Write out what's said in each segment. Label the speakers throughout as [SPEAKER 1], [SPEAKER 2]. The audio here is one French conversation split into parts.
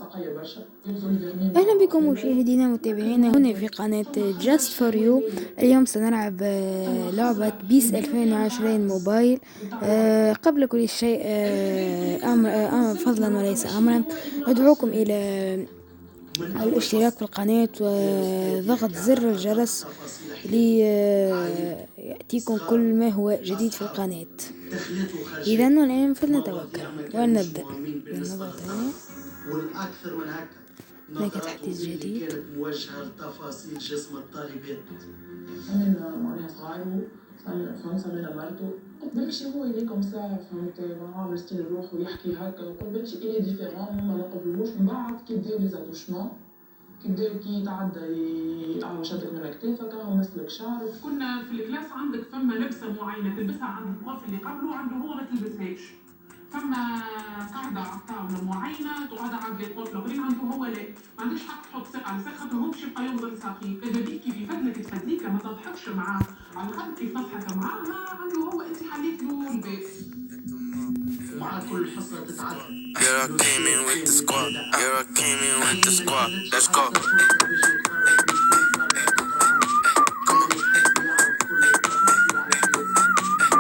[SPEAKER 1] أهلا بكم مشاهدينا ومتابعينا هنا في قناة Just for you. اليوم سنلعب لعبة بيس 2020 موبايل. قبل كل شيء فضلا وليس أمرا أدعوكم إلى الاشتراك في القناة وضغط زر الجرس ليأتيكم كل ما هو جديد في القناة. إذا والآن فلنتوكل ونبدأ. نضغط هنا
[SPEAKER 2] والأكثر من هكا.
[SPEAKER 1] هناك تحديث جديد.
[SPEAKER 2] كانت موجهة لتفاصيل جسم الطالبات.
[SPEAKER 3] أنا معناها صغار فهمت أنا مرته قلت بالكش هو اللي كوم سا فهمت عامل ستيل يروح ويحكي هكا قلت بالكش إلي ديفيرون هما ما يقبلوش من بعد كي بداو لي زاتوشمون كي تعدى شدك من كتافك هو مسلك شعرك.
[SPEAKER 4] كنا في الكلاس عندك فما لبسه معينه تلبسها عند البروف اللي قبله عنده هو ما تلبسهاش. فما قاعده على الطاوله معينه تقعد عند البروف الاخرين عنده هو لا ما عنديش حق تحط ساق على ساق خاطر هو باش يبقى ينظر ساقيك. اذا بيك كيف يفدلك تفدليك ما تضحكش معاه على الاقل كيف تضحك معاها عنده هو انت حليت له الباب.
[SPEAKER 2] مع كل حصة تتعدى.
[SPEAKER 5] Yeah, I came in with the squad. Yeah, I came in with the squad. Let's go.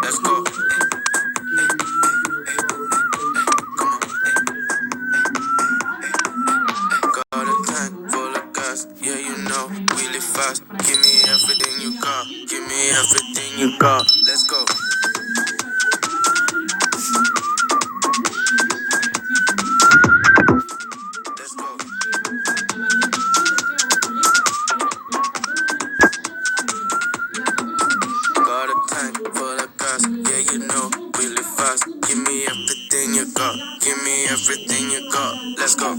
[SPEAKER 5] Let's go. Got a tank full of gas. Yeah, you know, we live fast. Give me everything you got. Give me everything you got. Let's go. Everything you got, let's go.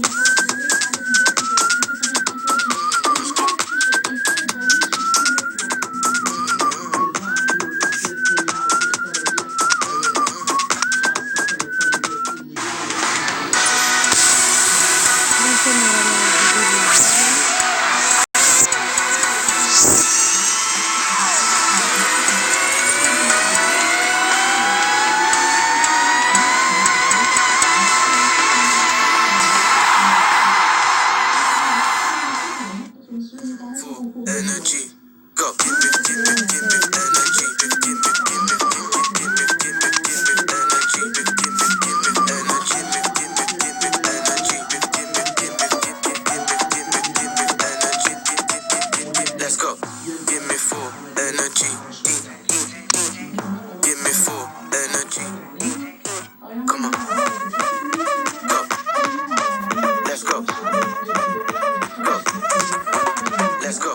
[SPEAKER 5] Energy, go. Give me energy. Give me energy. Give me energy. Let's go. Give me full energy. Give me full energy. Come on. Go. Let's go. Go. Let's go.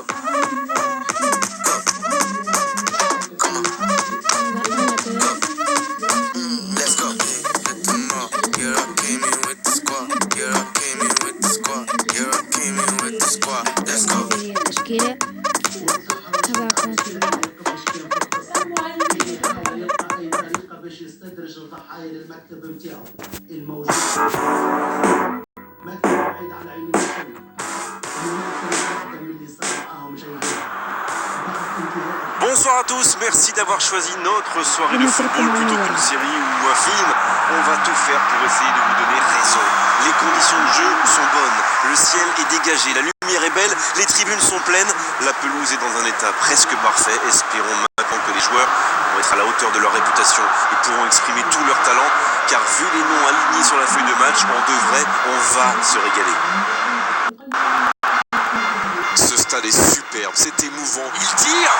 [SPEAKER 1] التشكيلة تبعكم في
[SPEAKER 2] باش يستدرج الضحايا للمكتب نتاعو الموجود. مكتب بعيد على عين الشمس.
[SPEAKER 6] Bonsoir à tous, merci d'avoir choisi notre soirée de football plutôt qu'une série ou un film. On va tout faire pour essayer de vous donner raison. Les conditions de jeu sont bonnes, le ciel est dégagé, la lumière est belle, les tribunes sont pleines, la pelouse est dans un état presque parfait. Espérons maintenant que les joueurs vont être à la hauteur de leur réputation et pourront exprimer tout leur talent, car vu les noms alignés sur la feuille de match, on va se régaler. Ce stade est superbe, c'est émouvant, il tire!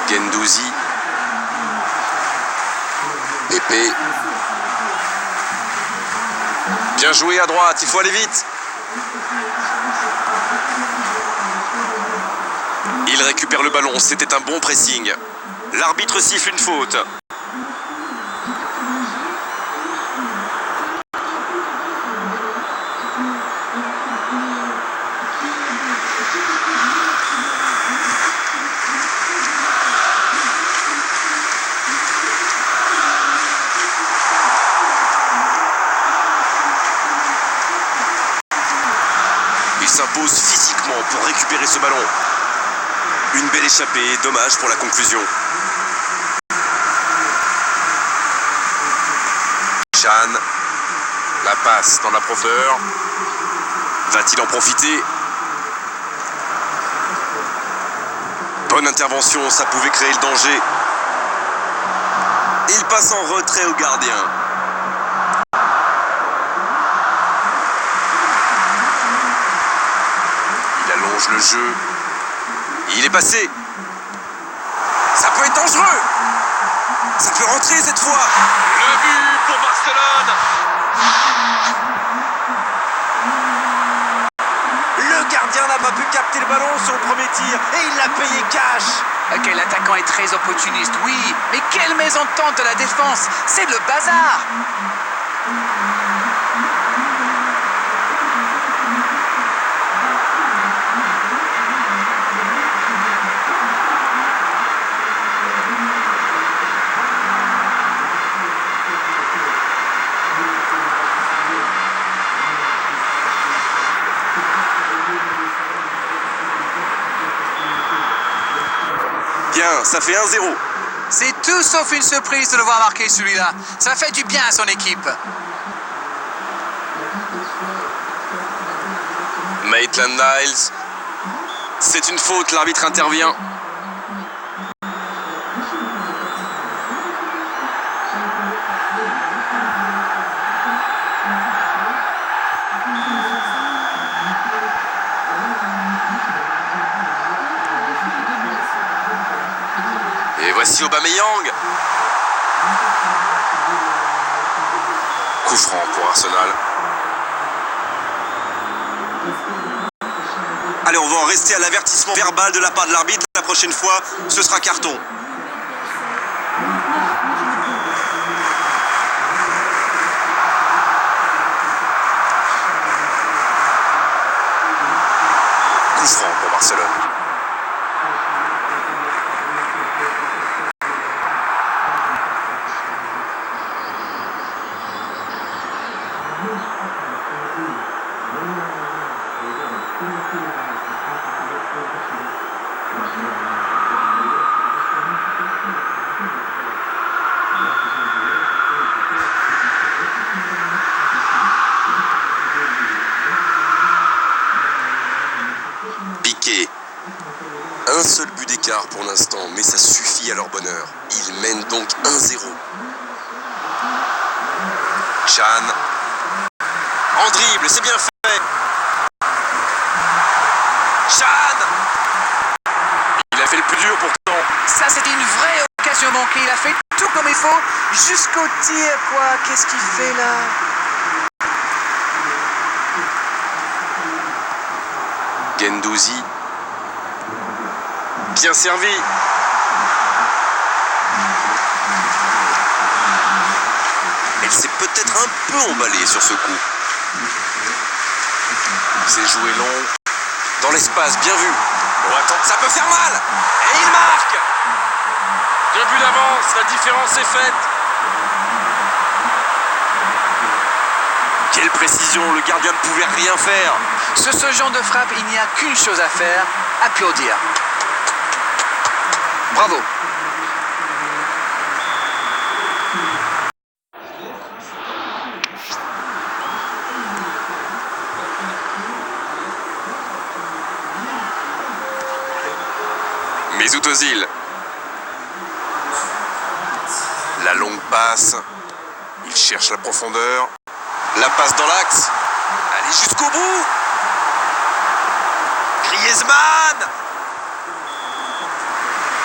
[SPEAKER 6] Gendouzi, Pépé, bien joué à droite, il faut aller vite. Il récupère le ballon, c'était un bon pressing. L'arbitre siffle une faute. Il s'impose physiquement pour récupérer récupérer ce ballon. Une belle échappée, dommage pour la conclusion. Chan, la passe dans la profondeur. Va-t-il en profiter? Bonne intervention, ça pouvait créer le danger. Il passe en retrait au gardien. Il allonge le jeu. Il est passé. Ça peut être dangereux. Ça peut rentrer cette fois. Le but pour Barcelone. Le gardien n'a pas pu capter le ballon sur le premier tir et il l'a payé cash.
[SPEAKER 7] Ok, l'attaquant est très opportuniste, oui, mais quelle mésentente de la défense, c'est le bazar.
[SPEAKER 6] Bien, ça fait 1-0.
[SPEAKER 7] C'est tout sauf une surprise de le voir marquer celui-là. Ça fait du bien à son équipe.
[SPEAKER 6] Maitland Niles. C'est une faute, l'arbitre intervient. Et voici Aubameyang. Coup franc pour Arsenal. Allez, on va en rester à l'avertissement verbal de la part de l'arbitre. La prochaine fois, ce sera carton. Coup franc pour Barcelone. Piqué. Un seul but d'écart pour l'instant, mais ça suffit à leur bonheur. Ils mènent donc 1-0. Chan. En dribble, c'est bien fait. Chan. Il a fait le plus dur pourtant.
[SPEAKER 7] Ça, c'était une vraie occasion manquée. Il a fait tout comme il faut, jusqu'au tir, quoi. Qu'est-ce qu'il fait là?
[SPEAKER 6] Guendouzi. Bien servi. Elle s'est peut-être un peu emballée sur ce coup. C'est joué long. Dans l'espace, bien vu. Oh, attends, ça peut faire mal. Et il marque. 2 buts d'avance, la différence est faite. Quelle précision, le gardien ne pouvait rien faire.
[SPEAKER 7] Sur ce genre de frappe, il n'y a qu'une chose à faire, applaudir. Bravo.
[SPEAKER 6] Mesut Özil. La longue passe. Il cherche la profondeur. La passe dans l'axe. Allez jusqu'au bout. Griezmann.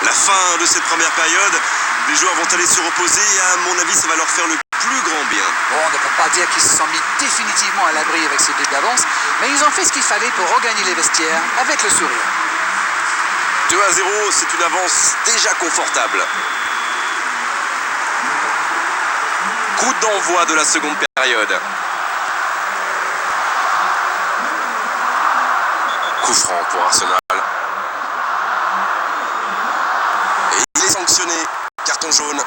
[SPEAKER 6] La fin de cette première période. Les joueurs vont aller se reposer et à mon avis ça va leur faire le plus grand bien.
[SPEAKER 7] Bon, on ne peut pas dire qu'ils se sont mis définitivement à l'abri avec ce but d'avance, mais ils ont fait ce qu'il fallait pour regagner les vestiaires avec le sourire.
[SPEAKER 6] 2-0, c'est une avance déjà confortable. Coup d'envoi de la seconde période. Coup franc pour Arsenal. Et il est sanctionné. Carton jaune.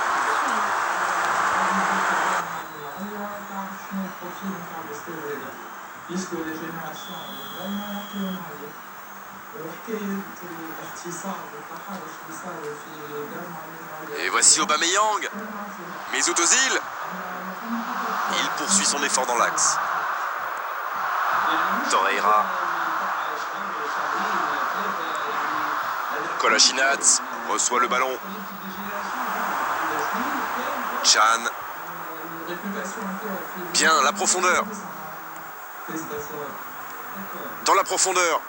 [SPEAKER 6] Et voici Aubameyang. Mesut Özil. Il poursuit son effort dans l'axe. Torreira. Kolasinac reçoit le ballon. Can. Bien, la profondeur. Dans la profondeur.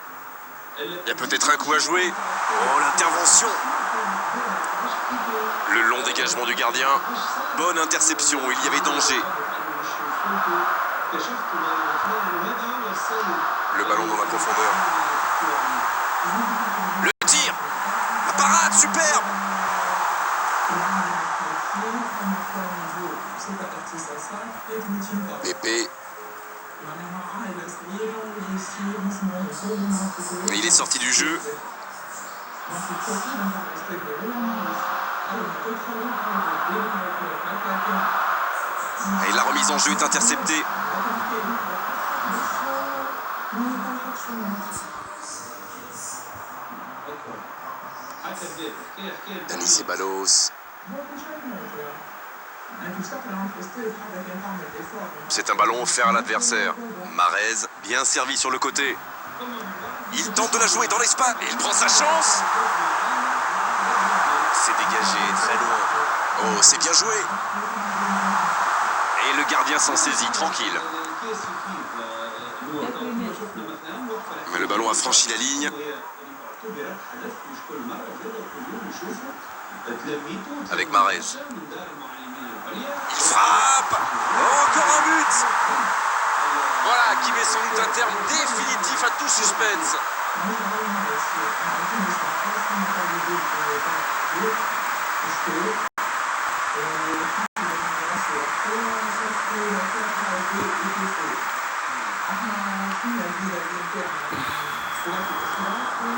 [SPEAKER 6] Il y a peut-être un coup à jouer. Oh, l'intervention. Le long dégagement du gardien. Bonne interception, il y avait danger. Le ballon dans la profondeur. Le tir. La parade, superbe. Pépé. Mais il est sorti du jeu. Et la remise en jeu est interceptée. Dani Ceballos. C'est un ballon offert à l'adversaire. Mahrez, bien servi sur le côté. Il tente de la jouer dans l'espace et il prend sa chance. C'est dégagé très loin. Oh, c'est bien joué. Et le gardien s'en saisit, tranquille. Mais le ballon a franchi la ligne. Avec Mahrez. Il frappe. Oh, encore un but. Voilà qui met sans doute un terme définitif à tout suspense.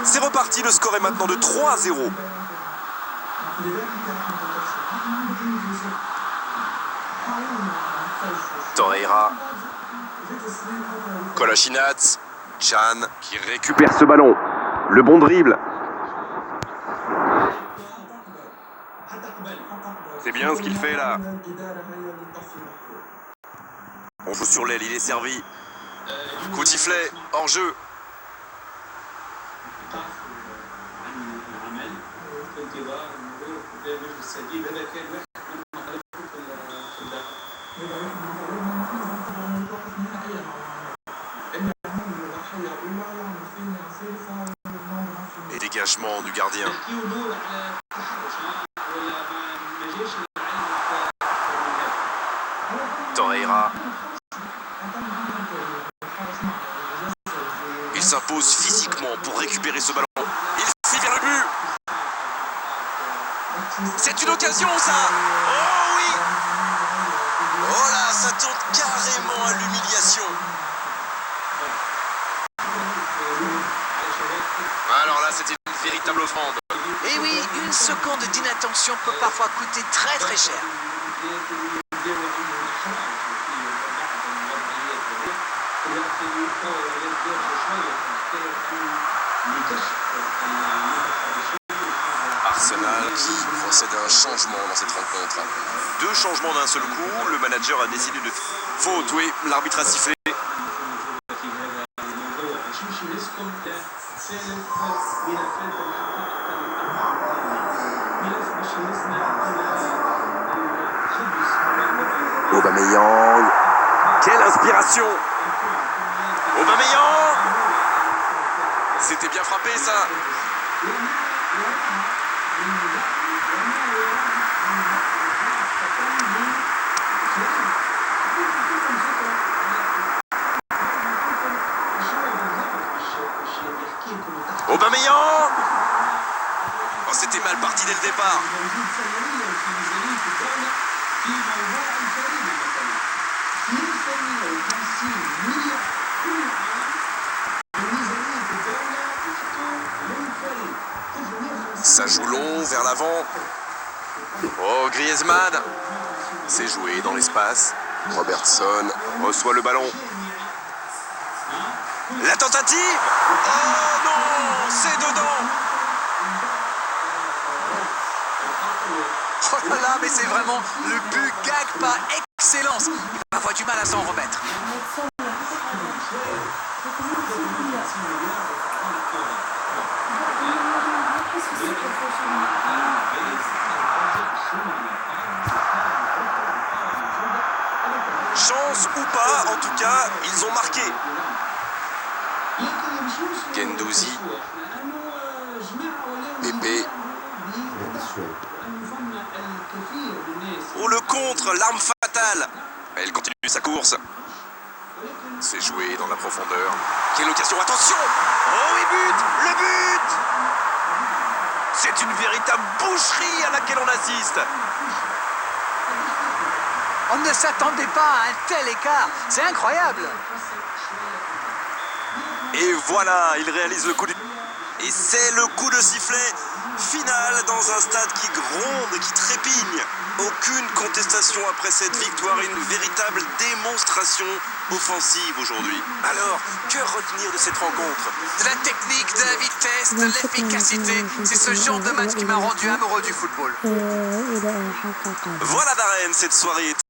[SPEAKER 6] C'est reparti, le score est maintenant de 3-0. Torreira. Kolasinac. Can qui récupère ce ballon. Le bon dribble. C'est bien ce qu'il fait là. On joue sur l'aile, il est servi. Coup de sifflet, hors jeu. Et dégagement du gardien. Torreira. Il s'impose physiquement pour récupérer ce ballon. Il file vers le but. C'est une occasion ça. Oh oui. Oh là, ça tourne carrément à l'humiliation. Alors là, c'était une véritable offrande.
[SPEAKER 7] Et oui, une seconde d'inattention peut parfois coûter très très cher.
[SPEAKER 6] Arsenal qui procède à un changement dans cette rencontre. 2 changements d'un seul coup. Le manager a décidé de faute. Oui, l'arbitre a sifflé. Aubameyang. Quelle inspiration. Aubameyang. C'était bien frappé ça. Aubameyang. Oh, c'était mal parti dès le départ. Ça joue long vers l'avant. Oh, Griezmann. C'est joué dans l'espace. Robertson reçoit le ballon. La tentative. Oh non, c'est dedans.
[SPEAKER 7] Oh là là, mais c'est vraiment le but gag par excellence. Il va avoir du mal à s'en remettre.
[SPEAKER 6] Chance ou pas, en tout cas, ils ont marqué. Guendouzi. Pépé. Oh, le contre, l'arme fatale. Elle continue sa course. C'est joué dans la profondeur. Quelle occasion, attention. Oh, et but. Le but. C'est une véritable boucherie à laquelle on assiste.
[SPEAKER 7] On ne s'attendait pas à un tel écart. C'est incroyable.
[SPEAKER 6] Et voilà, il réalise le coup du... Et c'est le coup de sifflet final dans un stade qui gronde et qui trépigne. Aucune contestation après cette victoire, une véritable démonstration offensive aujourd'hui. Alors, que retenir de cette rencontre?
[SPEAKER 7] De la technique, de la vitesse, de l'efficacité. C'est ce genre de match qui m'a rendu amoureux du football.
[SPEAKER 1] إلى حلقة قادمة.
[SPEAKER 6] Voilà Darren, cette soirée est